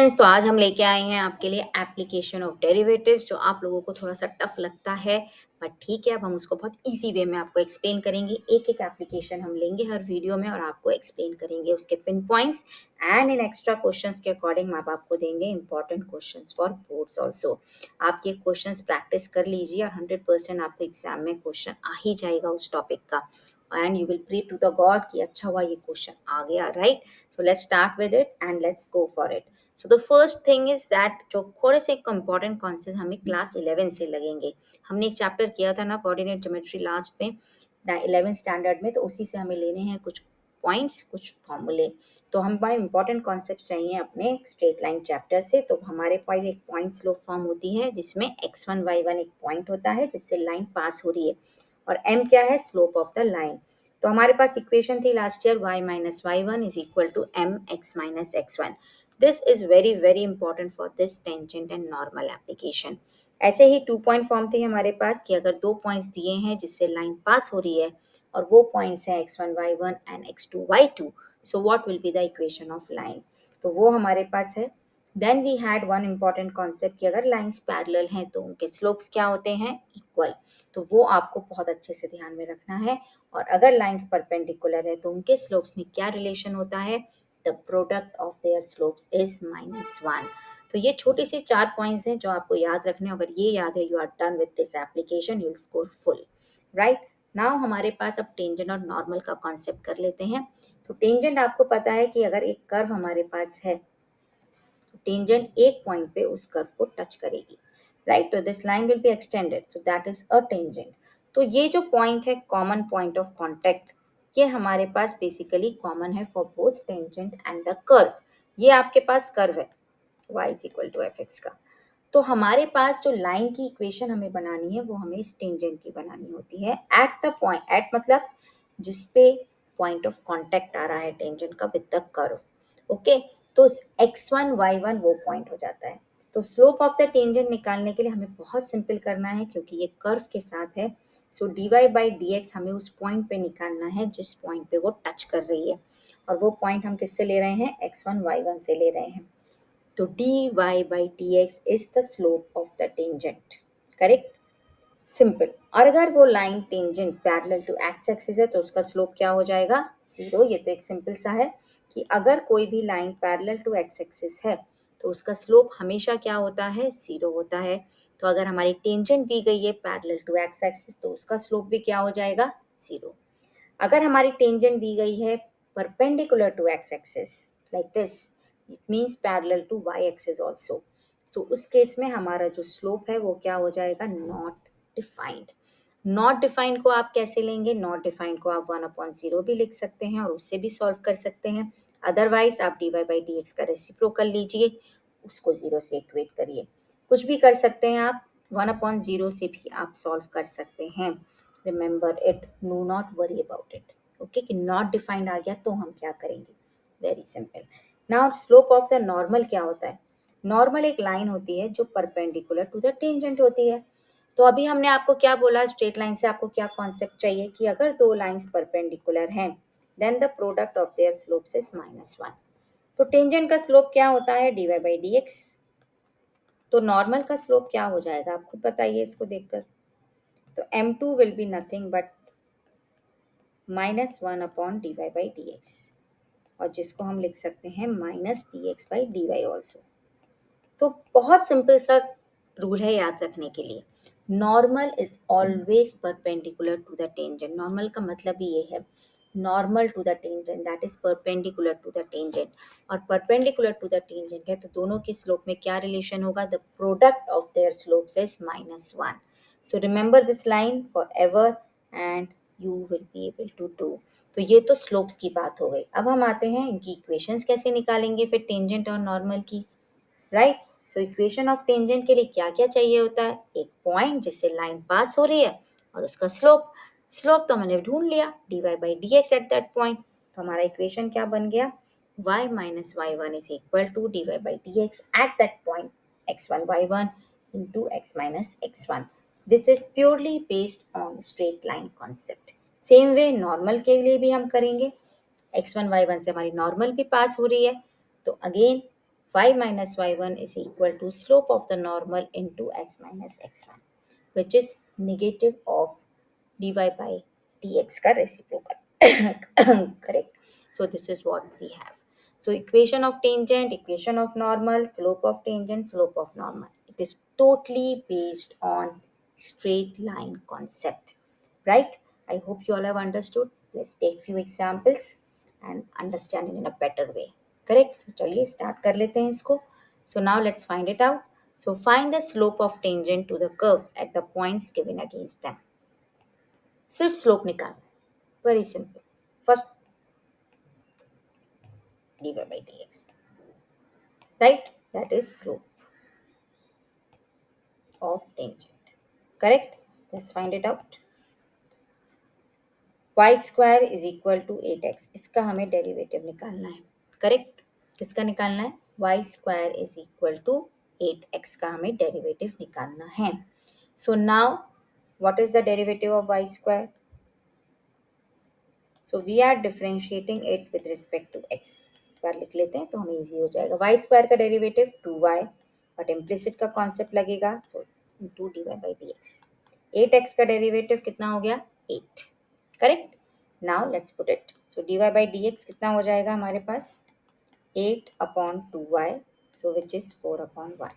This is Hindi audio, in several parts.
तो आज हम लेके आए हैं आपके लिए एप्लीकेशन ऑफ डेरिवेटिव्स, जो आप लोगों को थोड़ा सा टफ लगता है, बट ठीक है, अब हम उसको बहुत इजी वे में आपको एक्सप्लेन करेंगे। एक एक एप्लीकेशन हम लेंगे हर वीडियो में और आपको एक्सप्लेन करेंगे उसके pin points, and in extra questions के अकॉर्डिंग आप आपको देंगे important questions for boards also. आप ये क्वेश्चंस प्रैक्टिस कर लीजिए और 100% आपको एग्जाम में क्वेश्चन आ ही जाएगा उस टॉपिक का, and you will pray to the god कि अच्छा हुआ ये क्वेश्चन आ गया, right? So let's start with it and let's go for it. So the first thing is that जो थोड़े से इंपॉर्टेंट कॉन्सेप्ट हमें क्लास 11 से लगेंगे। हमने एक चैप्टर किया था ना, कोऑर्डिनेट ज्योमेट्री, लास्ट में 11 स्टैंडर्ड में, तो उसी से हमें लेने हैं कुछ पॉइंट्स, कुछ फॉर्मूले। तो हमें इंपॉर्टेंट कॉन्सेप्ट चाहिए अपने स्ट्रेट लाइन चैप्टर से। तो हमारे पास एक पॉइंट स्लोप फॉर्म होती है जिसमें x1 y1 एक पॉइंट होता है जिससे लाइन पास हो रही है, और m क्या है? Slope of the line. तो हमारे पास इक्वेशन थी last year y minus y one is equal to m x minus x1। This is very very important for this tangent and normal application. ऐसे ही 2 पॉइंट फॉर्म थे हमारे पास कि अगर 2 पॉइंट्स दिए हैं जिससे लाइन पास हो रही है और वो पॉइंट्स हैं x1 y1 and x2 y2, so what will be the equation of line? तो वो हमारे पास है। Then we had one important concept कि अगर लाइंस पैरेलल हैं तो उनके स्लोप्स क्या होते हैं? इक्वल। तो वो आपको बहुत अच्छे से ध्यान में रखना है। और अगर लाइंस परपेंडिकुलर है तो उनके स्लोप्स में क्या रिलेशन होता है? The product of their slopes is -1। तो ये छोटे से 4 पॉइंट्स हैं जो आपको याद रखने हैं। अगर ये याद है, you are done with this application, you will score full, right? Now हमारे पास अब टेंजेंट और नॉर्मल का कॉन्सेप्ट कर लेते हैं। तो टेंजेंट आपको पता है कि अगर एक कर्व हमारे पास है तो टेंजेंट एक पॉइंट पे उस कर्व को टच करेगी, राइट? तो this line will be extended, so that is a tangent. तो ये जो पॉइंट है, कॉमन पॉइंट ऑफ कांटेक्ट, ये हमारे पास बेसिकली कॉमन है for both tangent and the curve. ये आपके पास कर्व है y is equal to f x का। तो हमारे पास जो लाइन की इक्वेशन हमें बनानी है वो हमें इस टेंजेंट की बनानी होती है एट द पॉइंट, एट मतलब जिस पे पॉइंट ऑफ कांटेक्ट आ रहा है टेंजेंट का विद द कर्व। ओके, तो x1 y1 वो पॉइंट हो जाता है। तो स्लोप ऑफ द टेंजेंट निकालने के लिए हमें बहुत सिंपल करना है, क्योंकि ये कर्व के साथ है। सो dy बाई डी एक्स हमें उस पॉइंट पे निकालना है जिस पॉइंट पे वो टच कर रही है, और वो पॉइंट हम किससे ले रहे हैं? x1 y1 से ले रहे हैं। तो dy by dx is the slope of the tangent, correct? Simple. और अगर वो line tangent parallel to x axis है तो उसका स्लोप क्या हो जाएगा? 0। ये तो एक सिंपल सा है कि अगर कोई भी line parallel to x axis है तो उसका स्लोप हमेशा क्या होता है? 0 होता है। तो अगर हमारी टेंजेंट दी गई है पैरेलल टू एक्स एक्सिस तो उसका स्लोप भी क्या हो जाएगा? 0। अगर हमारी टेंजेंट दी गई है perpendicular to x axis like this, it means parallel to y axis also, so उस केस में हमारा जो स्लोप है वो क्या हो जाएगा? Not defined. नॉट डिफाइंड को आप कैसे लेंगे? नॉट डिफाइंड को आप 1/0 भी लिख सकते हैं और उससे भी सॉल्व कर सकते हैं। अदरवाइज आप dy बाई डी एक्स का रेसिप्रोकल लीजिए, उसको 0 से इक्वेट करिए। कुछ भी कर सकते हैं आप, 1/0 से भी आप सॉल्व कर सकते हैं। Remember it, no not worry about it. Okay, कि नॉट डिफाइंड आ गया तो हम क्या करेंगे? Very simple. Now slope of the normal क्या होता है? नॉर्मल एक लाइन होती है जो परपेंडिकुलर टू द टेंजेंट होती है। तो अभी हमने आपको क्या बोला? स्ट्रेट लाइन से आपको क्या कॉन्सेप्ट चाहिए कि अगर दो लाइंस परपेंडिकुलर हैं then the product of their slopes is -1। तो टेंजेंट का स्लोप क्या होता है? dy by d x. तो नॉर्मल का स्लोप क्या हो जाएगा? आप खुद बताइए इसको देखकर। तो m2 will be nothing but -1 upon dy by d x, और जिसको हम लिख सकते हैं minus dx by dy also. तो बहुत सिंपल सा रूल है याद रखने के लिए। Normal is always perpendicular to the tangent. Normal का मतलब ही ये है, normal to the tangent that is perpendicular to the tangent. और परपेंडिकुलर टू द टेंजेंट है तो दोनों के स्लोप में क्या रिलेशन होगा? The product of their slopes is -1। So remember this line for ever and you will be able to do. तो ये तो स्लोप्स की बात हो गई। अब हम आते हैं इनकी इक्वेशंस कैसे निकालेंगे फिर टेंजेंट और नॉर्मल की, right? So equation of tangent के लिए क्या क्या चाहिए होता है? एक पॉइंट जिससे लाइन पास हो रही है और उसका स्लोप। स्लोप तो मैंने ढूंढ लिया, dy by d x at that point. तो हमारा इक्वेशन क्या बन गया? y minus y one is equal to dy by d x at that point x1 y1 into x minus x1। This is purely based on straight line concept. Same way normal के लिए भी हम करेंगे। x1 y1 से हमारी नॉर्मल भी पास हो रही है, तो again y minus y1 is equal to slope of the normal into x minus x1, which is negative of dy by dx का reciprocal. Correct? So this is what we have. So equation of tangent, equation of normal, slope of tangent, slope of normal. It is totally based on straight line concept. Right? I hope you all have understood. Let's take few examples and understand it in a better way. Correct? So चलिए start कर लेते हैं इसको. So now let's find it out. So find the slope of tangent to the curves at the points given against them. सिर्फ स्लोप निकालना है. Very simple. First dy by dx. Right? That is slope of tangent. Correct? Let's find it out. Y square is equal to 8x. इसका हमें डेरिवेटिव निकालना है. करेक्ट? किसका निकालना है? Y square is equal to 8x का हमें डेरिवेटिव निकालना है. So now, what is the derivative of y square? So we are differentiating it with respect to x. एक बार लिख लेते हैं तो हमें इजी हो जाएगा. Y square का डेरिवेटिव 2y, बट इम्प्लिसिट का कॉन्सेप्ट लगेगा, so into d y by d x. 8x का डेरिवेटिव कितना हो गया? 8. Correct? Now let's put it. So d y by d x कितना हो जाएगा हमारे पास? 8 upon 2y, so which is 4 upon y.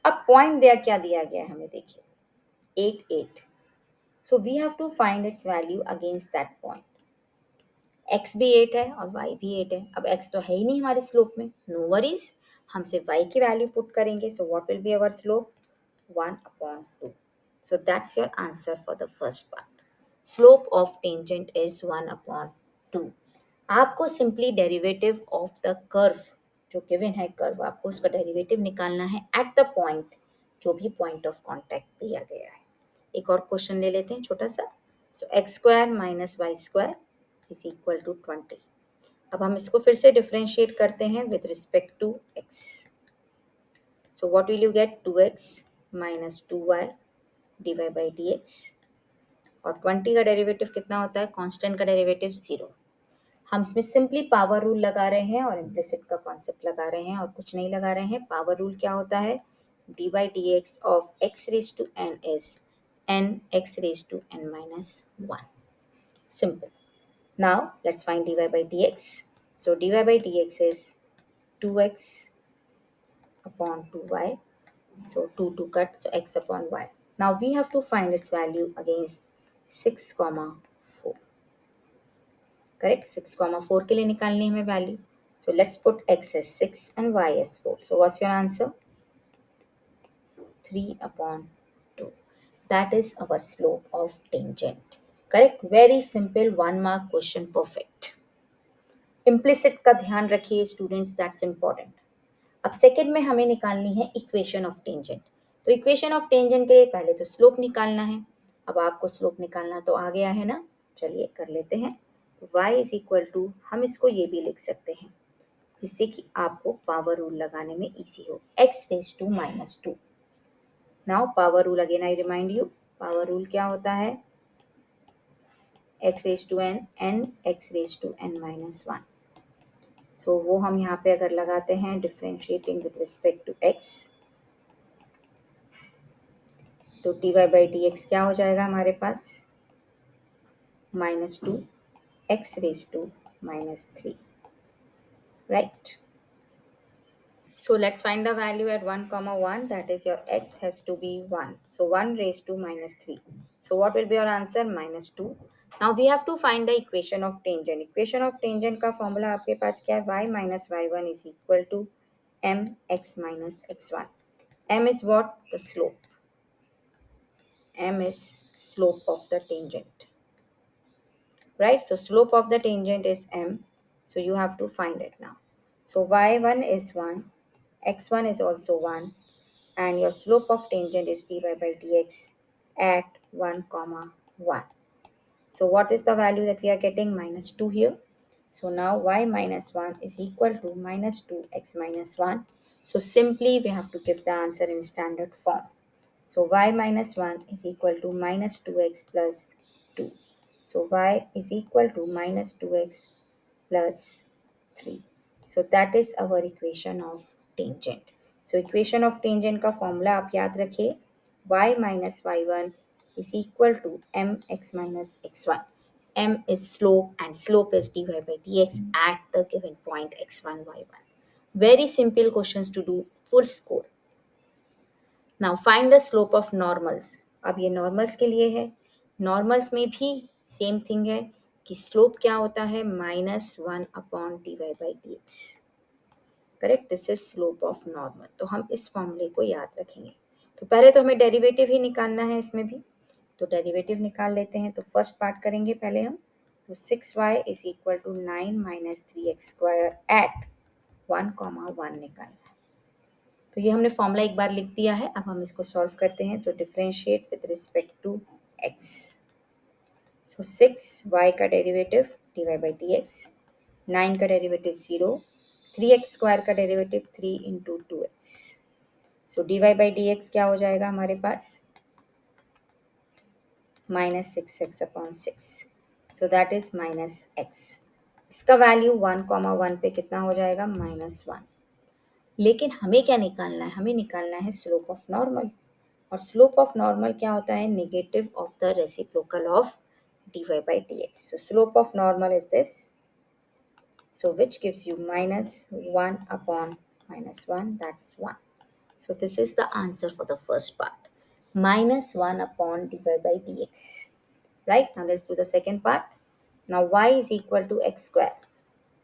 अब पॉइंट दिया क्या दिया गया है हमें, देखिए 8 8. So we have to find its value against that point. x भी 8 है और y भी 8 है. अब x तो है ही नहीं हमारे स्लोप में, नो वरीज, हम सिर्फ y की वैल्यू पुट करेंगे. सो what will be our slope? 1 upon 2. So that's your answer for the first part. Slope of tangent is 1 upon 2. आपको simply derivative of the curve जो गिवन है, कर्व आपको उसका डेरिवेटिव निकालना है एट द पॉइंट, जो भी पॉइंट ऑफ कांटेक्ट दिया गया है. एक और क्वेश्चन ले लेते हैं छोटा सा. So x square minus y square is equal to 20. अब हम इसको फिर से डिफरेंशिएट करते हैं with respect to x. So what will you get? 2x minus 2y dy by dx. और 20 का डेरिवेटिव कितना होता है? कांस्टेंट का डेरिवेटिव 0. हम इसमें सिंपली पावर रूल लगा रहे हैं और इम्प्लिसिट का कॉन्सेप्ट लगा रहे हैं और कुछ नहीं लगा रहे हैं. पावर रूल क्या होता है? D by d x of x raise to n is n x raise to n minus 1. Simple. Now let's find dy by dx. So dy by dx is 2x upon 2y. So 2 cut, so x upon y. Now we have to find its value against 6 comma 4. Correct? 6 comma 4 के लिए निकालनी है हमें value. So let's put x as 6 and y as 4. So what's your answer? 3 upon 2. That is our slope of tangent. Correct? Very simple 1 mark question, perfect. Implicit का ध्यान रखिए स्टूडेंट्स, दैट्स इम्पॉर्टेंट. अब सेकंड में हमें निकालनी है इक्वेशन ऑफ टेंजेंट. तो इक्वेशन ऑफ टेंजेंट के लिए पहले तो स्लोप निकालना है. अब आपको स्लोप निकालना तो आ गया है ना, चलिए कर लेते हैं. तो y इज इक्वल टू, हम इसको ये भी लिख सकते हैं जिससे कि आपको पावर रूल लगाने में इजी हो, x raise to minus 2. Now power rule again I remind you, power rule क्या होता है? x raise to n, n x raise to n minus 1. So वो हम यहाँ पे अगर लगाते हैं differentiating with respect to x, तो d y by d x क्या हो जाएगा हमारे पास? -2 x raise to -3. Right? So let's find the value at 1 comma 1, that is your x has to be 1. So 1 raised to -3. So what will be your answer? -2. Now we have to find the equation of tangent. Equation of tangent का formula आपके पास क्या है? y minus y1 is equal to mx minus x1. M is what? The slope. M is slope of the tangent. Right? So slope of the tangent is m. So you have to find it now. So y1 is 1, x1 is also 1, and your slope of tangent is dy by dx at 1 comma 1. So what is the value that we are getting? -2 here. So now y minus 1 is equal to -2x minus 1. So simply we have to give the answer in standard form. So y minus 1 is equal to -2x plus 2. So y is equal to -2x plus 3. So that is our equation of tangent. So equation of tangent का फॉर्मूला आप याद रखिए, y minus y one is equal to mx minus x1. M is slope and slope is dy by dx at the given point x1, y1. Very simple questions to do, full score. Now find the slope of normals. अब ये normals के लिए है. Normals में भी same thing है कि slope क्या होता है, -1/dy/dx. Correct, this is slope of normal. तो हम इस फॉर्मूले को याद रखेंगे. तो पहले तो हमें डेरिवेटिव ही निकालना है इसमें भी, तो डेरिवेटिव निकाल लेते हैं. तो फर्स्ट पार्ट करेंगे पहले हम. तो 6y is equal to 9 minus 3x² at 1,1 निकालना है. तो ये हमने फॉर्मूला एक बार लिख दिया है. अब हम इसको सॉल्व करते हैं. तो differentiate with respect to x. So 6y का डेरिवेटिव dy/dx, 9 का डेरिवेटिव 0, 3x² का डेरिवेटिव 3 इंटू 2x. सो dy/dx क्या हो जाएगा हमारे पास, -6x/6. So that is -x. इसका वैल्यू 1,1 पे कितना हो जाएगा, -1. लेकिन हमें क्या निकालना है, हमें निकालना है स्लोप ऑफ नॉर्मल. और स्लोप ऑफ नॉर्मल क्या होता है, negative of the reciprocal of dy/dx. So slope of normal is this. So which gives you -1 upon -1, that's 1. So this is the answer for the first part. -1 upon dy/dx. Right? Now let's do the second part. Now y is equal to x²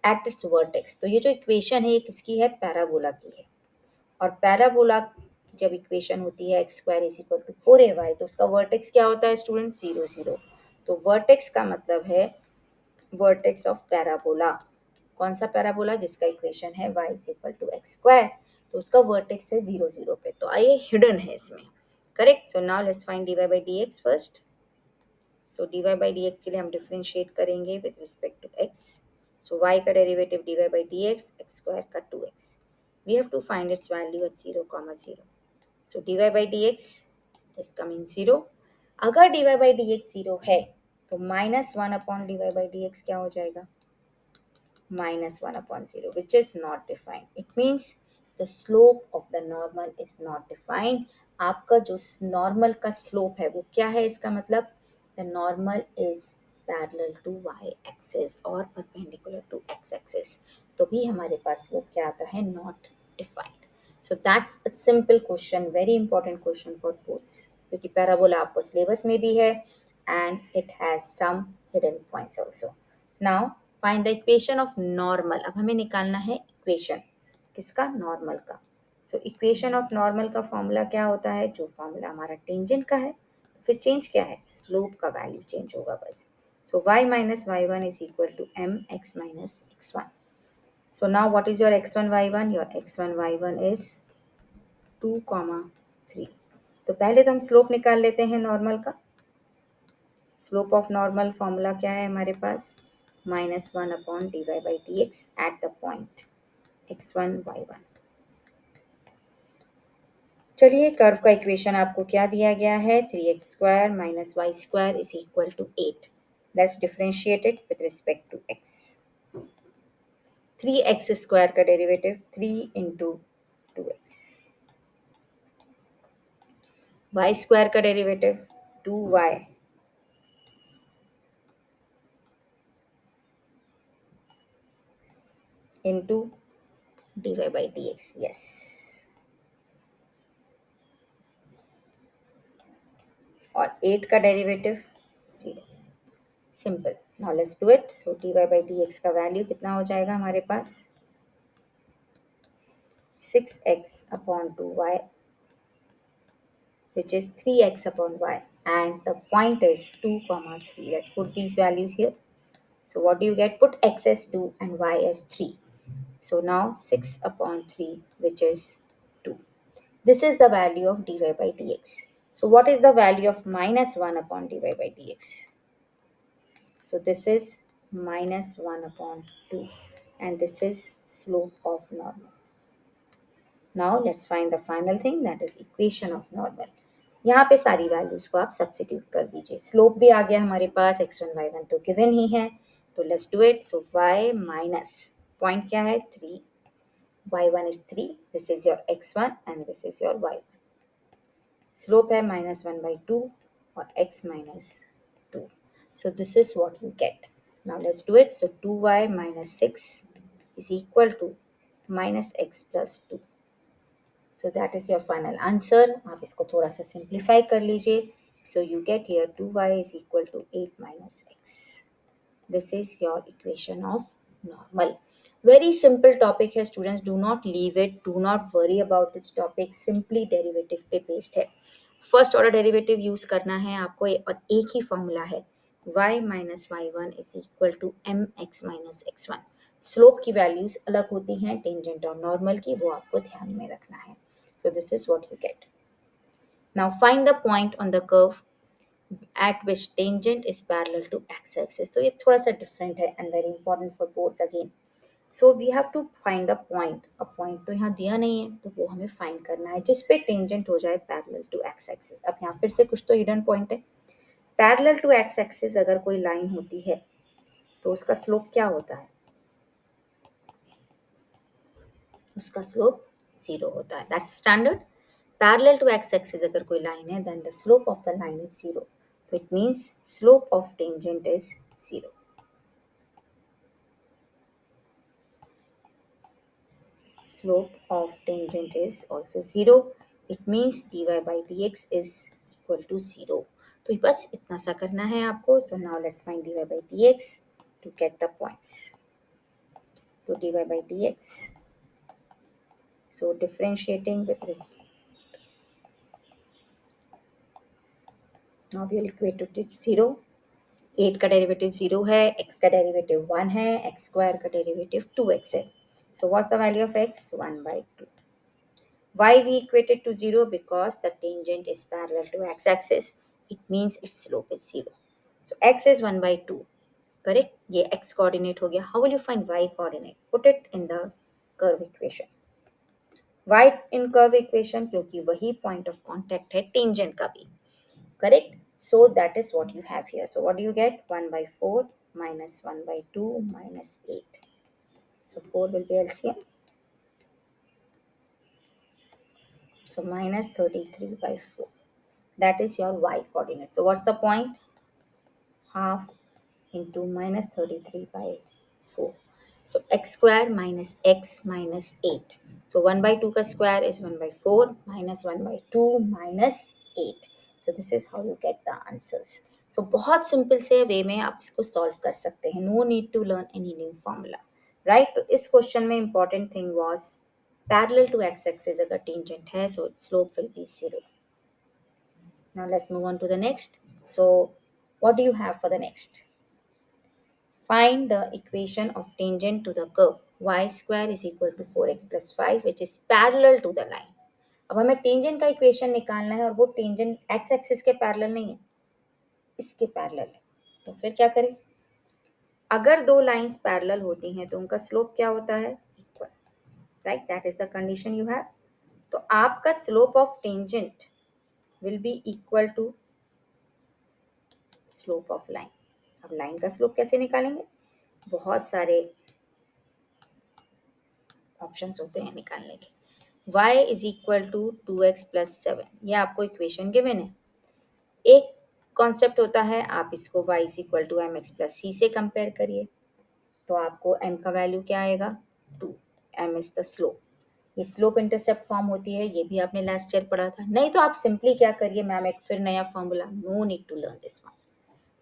at its vertex. तो ये जो इक्वेशन है ये किसकी है, पैराबोला की है. और पैराबोला की जब इक्वेशन होती है x² is equal to 4ay, तो उसका वर्टेक्स क्या होता है स्टूडेंट, 0 0. तो वर्टेक्स का मतलब है वर्टेक्स ऑफ पैराबोला. कौन सा पैराबोला, जिसका इक्वेशन है y is equal to x². तो उसका वर्टेक्स है 0 0 पे. तो ये हिडन है इसमें. Correct. So now let's find dy/dx first. So dy/dx के लिए हम डिफरेंशिएट करेंगे with respect to x. So y का डेरिवेटिव dy/dx, x² का 2x. We have to find its value at 0, 0. So dy/dx is coming 0. अगर dy/dx 0 है तो -1 अपॉन dy/dx क्या हो जाएगा, -1 upon 0, which is not defined. It means the slope of the normal is not defined. आपका जो नॉर्मल का स्लोप है वो क्या है, इसका मतलब the normal is parallel to y axis और perpendicular to x axis. तो भी हमारे पास स्लोप क्या आता है, not defined. So that's a simple question, very important question for both, क्योंकि पैराबोला आपको सिलेबस में भी है and it has some hidden points also. Now find the equation of normal. अब हमें निकालना है इक्वेशन किसका, नॉर्मल का. सो इक्वेशन ऑफ नॉर्मल का फॉर्मूला क्या होता है, जो फॉर्मूला हमारा टेंजेंट का है. तो फिर चेंज क्या है, स्लोप का वैल्यू चेंज होगा बस. So y minus y one is equal to m x minus x one. So now what is your x1 y1, your x1 y1 is 2,3. तो पहले तो हम स्लोप निकाल लेते हैं नॉर्मल का. स्लोप ऑफ नॉर्मल फॉर्मूला क्या है हमारे पास, -1 upon dy/dx at the point x1 y1. चलिए कर्व का इक्वेशन आपको क्या दिया गया है, 3x² minus y² is equal to 8. Let's differentiate it with respect to x. 3x² का डेरिवेटिव 3 इंटू 2x, y² का derivative 2y into dy/dx. Yes. और 8 का derivative 0. Simple. Now let's do it. So dy/dx का वैल्यू कितना हो जाएगा हमारे पास, 6x upon 2y, which is 3x upon y, and the point is 2, 3. Let's put these values here. So what do you get? Put x as 2 and y as 3. So now 6 upon 3, which is 2. This is the value of dy/dx. So what is the value of -1 upon dy/dx? So this is -1 upon 2, and this is slope of normal. Now let's find the final thing, that is equation of normal. यहाँ पे सारी वैल्यूज को आप सब्स्टिट्यूट कर दीजिए. स्लोप भी आ गया हमारे पास, x1 y1 तो गिवन ही है. तो let's do it. So y minus point क्या है 3, y1 is 3, this is your x1 and this is your y1. Slope है -1/2 और x -2. So this is what you get. Now let's do it. So 2y minus 6 is equal to minus x plus 2. So that is your final answer. आप इसको थोड़ा सा simplify कर लीजिए. So you get here 2y is equal to 8 minus x. This is your equation of normal. Very simple topic है students. Do not leave it. Do not worry about this topic. Simply derivative पे based है. फर्स्ट ऑर्डर डेरिवेटिव यूज करना है आपको और एक ही फॉर्मूला है y minus y one is equal to m x minus x one. Slope की वैल्यूज अलग होती हैं टेंजेंट और नॉर्मल की, वो आपको ध्यान में रखना है. So this is what you get. Now find the point on the curve at which tangent is parallel to x-axis. तो ये थोड़ा सा डिफरेंट है and very important for boards again. So we have to find the point. अब point तो यहाँ दिया नहीं है तो वो हमें find करना है जिस पे tangent हो जाए parallel to x-axis. अब यहाँ फिर से कुछ तो hidden point है. Parallel to x-axis अगर कोई line होती है तो उसका slope क्या होता है? उसका slope 0 होता है. That's standard. Parallel to x-axis अगर कोई line है then the slope of the line is 0. So it means slope of tangent is 0. Slope of tangent is also 0. It means dy by dx is equal to 0. तो बस इतना सा करना है आपको. So now let's find dy by dx to get the points. So dy by dx. So differentiating with respect. Now we will equate to 0. 8 का डेरिवेटिव 0 है, x का डेरिवेटिव 1 है, x स्क्वायर का डेरिवेटिव 2x है. So what's the value of x? 1/2. Why we equated to 0? Because the tangent is parallel to x-axis. It means its slope is 0. So x is 1/2. Correct? ये x coordinate हो गया. How will you find y coordinate? Put it in the curve equation. Y in curve equation क्योंकि वही point of contact है tangent का भी. Correct? So that is what you have here. So what do you get? 1/4 minus 1/2 minus 8. So 4 will be LCM. So minus 33/4. That is your y coordinate. So what's the point? Half into minus 33/4. So x square minus x minus 8. So 1/2 का square is 1/4 minus 1/2 minus 8. So this is how you get the answers. So बहुत सिंपल से वे में आप इसको सॉल्व कर सकते हैं. No need to learn any new formula. Right? तो इस क्वेश्चन में important thing was parallel to x-axis अगर tangent है so its slope will be 0. Now let's move on to the next. So what do you have for the next? Find the equation of tangent to the curve y square is equal to 4x plus 5 which is parallel to the line. अब हमें टेंजेंट का इक्वेशन निकालना है और वो टेंजेंट एक्स एक्सिस के पैरेलल नहीं है, इसके पैरेलल है. तो फिर क्या करें? अगर दो लाइंस पैरेलल होती हैं तो उनका स्लोप क्या होता है? Equal. Right, that is the condition you have. तो आपका slope of tangent will be equal to slope of line. अब लाइन का स्लोप कैसे निकालेंगे? बहुत सारे ऑप्शंस होते हैं निकालने के. y is equal to 2x plus 7. ये आपको इक्वेशन गिवन है. एक कॉन्सेप्ट होता है आप इसको y is equal to m x plus c से कंपेयर करिए तो आपको m का वैल्यू क्या आएगा? 2. m is the slope. ये स्लोप इंटरसेप्ट फॉर्म होती है, ये भी आपने लास्ट ईयर पढ़ा था. नहीं तो आप सिंपली क्या करिए मैम, एक फिर नया formula. No need to learn this one.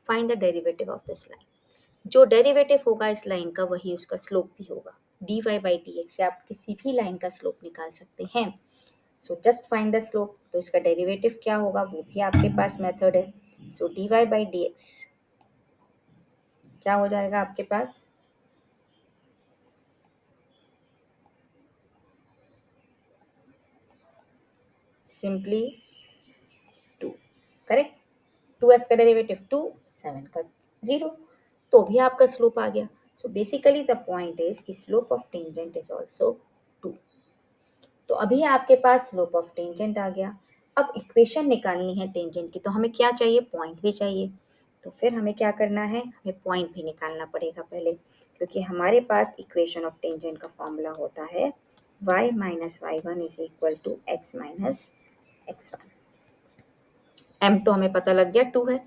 Find the derivative of this line. जो डेरिवेटिव होगा इस लाइन का वही उसका स्लोप भी होगा. dy by dx से आप किसी भी लाइन का स्लोप निकाल सकते हैं. So just find the slope. तो इसका डेरिवेटिव क्या होगा वो भी आपके पास मेथड है. सो dy by dx क्या हो जाएगा आपके पास? सिंपली 2. करेक्ट. 2x का डेरिवेटिव 2, 7 का 0, तो भी आपका स्लोप आ गया. So basically the point is कि slope of tangent is also 2. तो अभी आपके पास स्लोप ऑफ टेंजेंट आ गया. अब इक्वेशन निकालनी है टेंजेंट की तो हमें क्या चाहिए? पॉइंट भी चाहिए. तो फिर हमें क्या करना है, हमें पॉइंट भी निकालना पड़ेगा पहले, क्योंकि हमारे पास इक्वेशन ऑफ टेंजेंट का फॉर्मूला होता है y minus y one is equal to x minus x one. m तो हमें पता लग गया 2 है,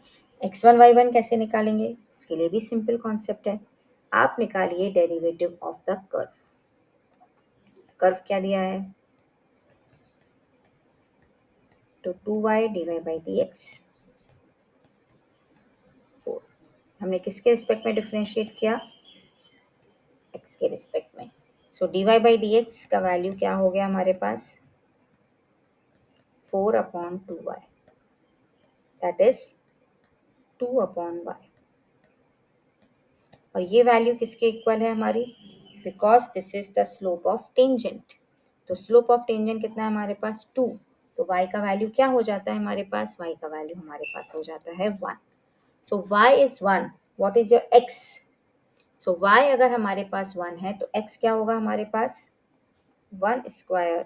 x1 y1 कैसे निकालेंगे, उसके लिए भी सिंपल कॉन्सेप्ट है। आप निकालिए derivative of the curve. Curve क्या दिया है, तो 2y dy by d x 4। हमने किसके रिस्पेक्ट में डिफरेंशिएट किया, x के रिस्पेक्ट में। सो dy बाई डी एक्स का वैल्यू क्या हो गया हमारे पास, 4 upon 2y, that is 2 upon y। और ये वैल्यू किसके इक्वल है हमारी, because this is the slope of tangent. तो स्लोप ऑफ टेंजेंट कितना है हमारे पास 2, तो y का वैल्यू क्या हो जाता है हमारे पास, y का वैल्यू हमारे पास हो जाता है 1। सो y is 1, what is your x, so y अगर हमारे पास 1 है तो x क्या होगा हमारे पास, 1 square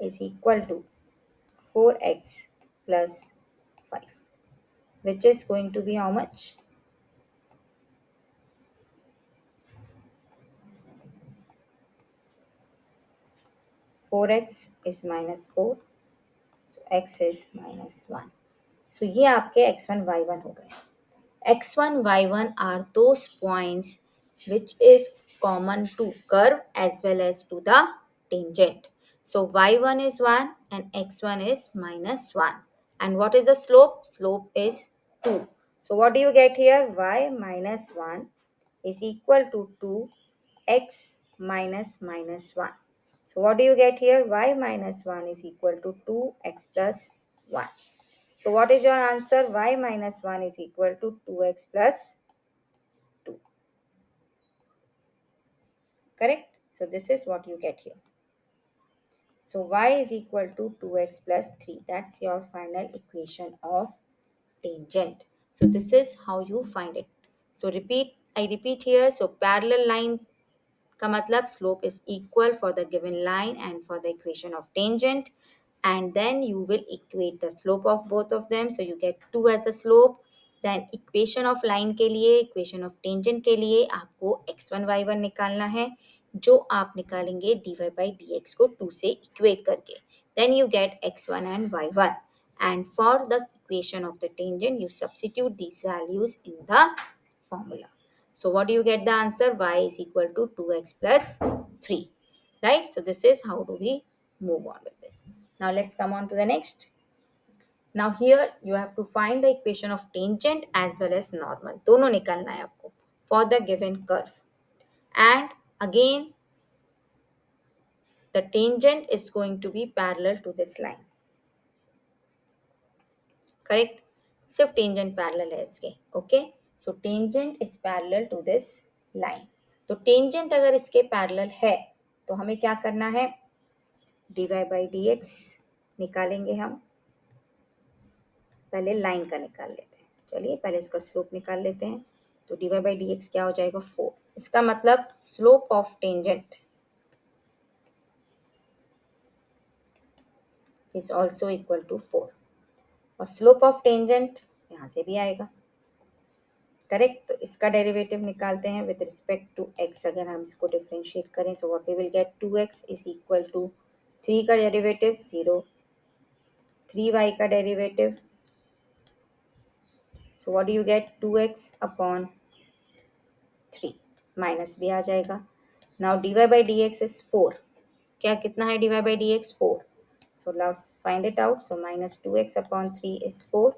is equal to 4x plus 5, which is going to be how much, 4x is minus 4, so x is minus 1। so ये आपके x1 y1 हो गए। x1 y1 are those points which is common to curve as well as to the tangent। so y1 is 1 and x1 is minus 1, and what is the slope, slope is 2। so what do you get here, y minus 1 is equal to 2x minus minus 1। so what do you get here, y minus 1 is equal to 2x plus 1। so what is your answer, y minus 1 is equal to 2x plus 2, correct? So this is what you get here। so y is equal to 2x plus 3, that's your final equation of tangent। so this is how you find it। so I repeat here, so parallel line का मतलब slope is equal for the given line and for the equation of tangent, and then you will equate the slope of both of them, so you get 2 as a slope। then equation of line के लिए, equation of tangent के लिए आपको x1 y1 निकालना है, जो आप निकालेंगे dy by dx को 2 से equate करके, then you get x1 and y1, and for the equation of the tangent you substitute these values in the formula। so what do you get the answer, y is equal to 2x plus 3, right? so this is how do we move on with this। now let's come on to the next। now here you have to find the equation of tangent as well as normal, दोनों निकालना है आपको for the given curve, and again the tangent is going to be parallel to this line, correct? सिर्फ टेंजेंट पैरेलल है इसके, okay. So tangent is parallel to this line. तो टेंजेंट अगर इसके पैरेलल है तो हमें क्या करना है, dy बाई डी एक्स निकालेंगे हम, पहले लाइन का निकाल लेते हैं, चलिए पहले इसका स्लोप निकाल लेते हैं। तो dy बाई डी एक्स क्या हो जाएगा 4, इसका मतलब slope of tangent is also equal to 4, और स्लोप ऑफ टेंजेंट यहाँ से भी आएगा, करेक्ट। तो इसका डेरिवेटिव निकालते हैं विद रिस्पेक्ट टू एक्स, अगर हम इसको डिफरेंशिएट करें so what we will get, 2x is equal to 3 का डेरिवेटिव 0, 3y का derivative, so what do you get, 2x upon 3, minus भी आ जाएगा। Now dy by d x is 4, क्या कितना है dy by d x 4, so let's find it out. So minus 2x upon 3 is 4,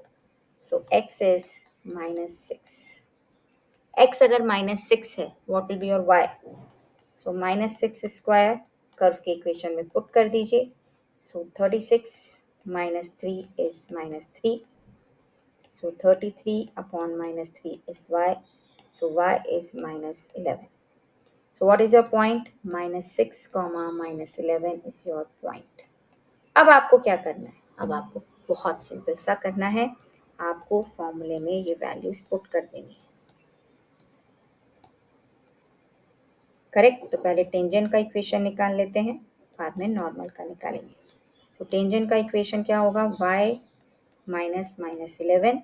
so x is minus 6। x अगर माइनस 6 है what will be your y, so minus 6 square curve के इक्वेशन में पुट कर दीजिए। सो 36 minus 3 is minus 3, so 33 upon minus 3 is y, so y is minus 11। So what is your point, minus 6 comma minus 11 is your point. अब आपको क्या करना है, अब आपको बहुत सिंपल सा करना है, आपको फॉर्मूले में ये वैल्यूज पुट कर देनी है, करेक्ट। तो पहले टेंजेंट का इक्वेशन निकाल लेते हैं, बाद में नॉर्मल का निकालेंगे। सो टेंजेंट का इक्वेशन क्या होगा, y minus minus 11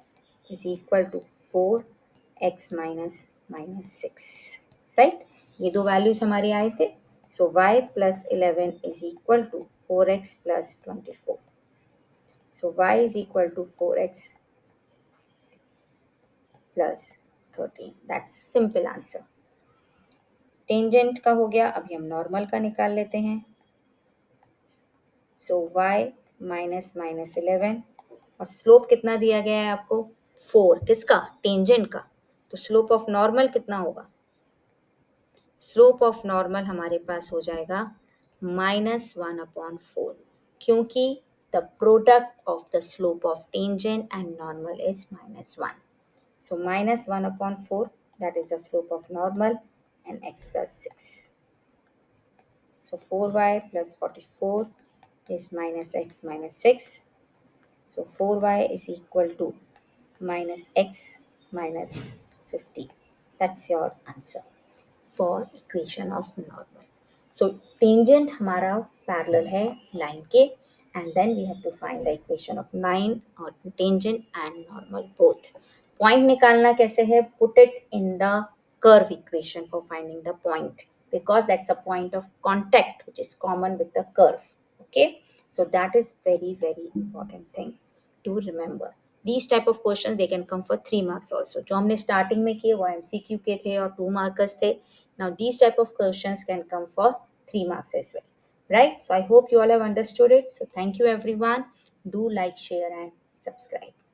is equal to 4x minus 6, right? ये दो वैल्यूज हमारे आए थे. So y plus 11 is equal to 4x plus 24. So y is equal to 4x plus 13. That's simple answer. Tangent का हो गया, अभी हम नॉर्मल का निकाल लेते हैं. सो y माइनस माइनस 11 और स्लोप कितना दिया गया है आपको? 4. किसका? टेंजेंट का. तो स्लोप ऑफ नॉर्मल कितना होगा? स्लोप ऑफ नॉर्मल हमारे पास हो जाएगा -1/4, क्योंकि the product of the slope of tangent and normal is -1. So -1/4, that is the slope of normal, and x plus 6. So 4y plus 44 is minus x minus 6. So 4y is equal to minus x minus 50. That's your answer for equation of normal. So tangent हमारा parallel है line के, and then we have to find the equation of line or tangent and normal both. Point निकालना कैसे है? Put it in the curve equation for finding the point, because that's the point of contact which is common with the curve. Okay, so that is very very important thing to remember. These type of questions they can come for 3 marks also. जो हमने starting में किए वो MCQ के थे और 2 markers थे. Now these type of questions can come for 3 marks as well. Right? So I hope you all have understood it. So thank you everyone. Do like, share and subscribe.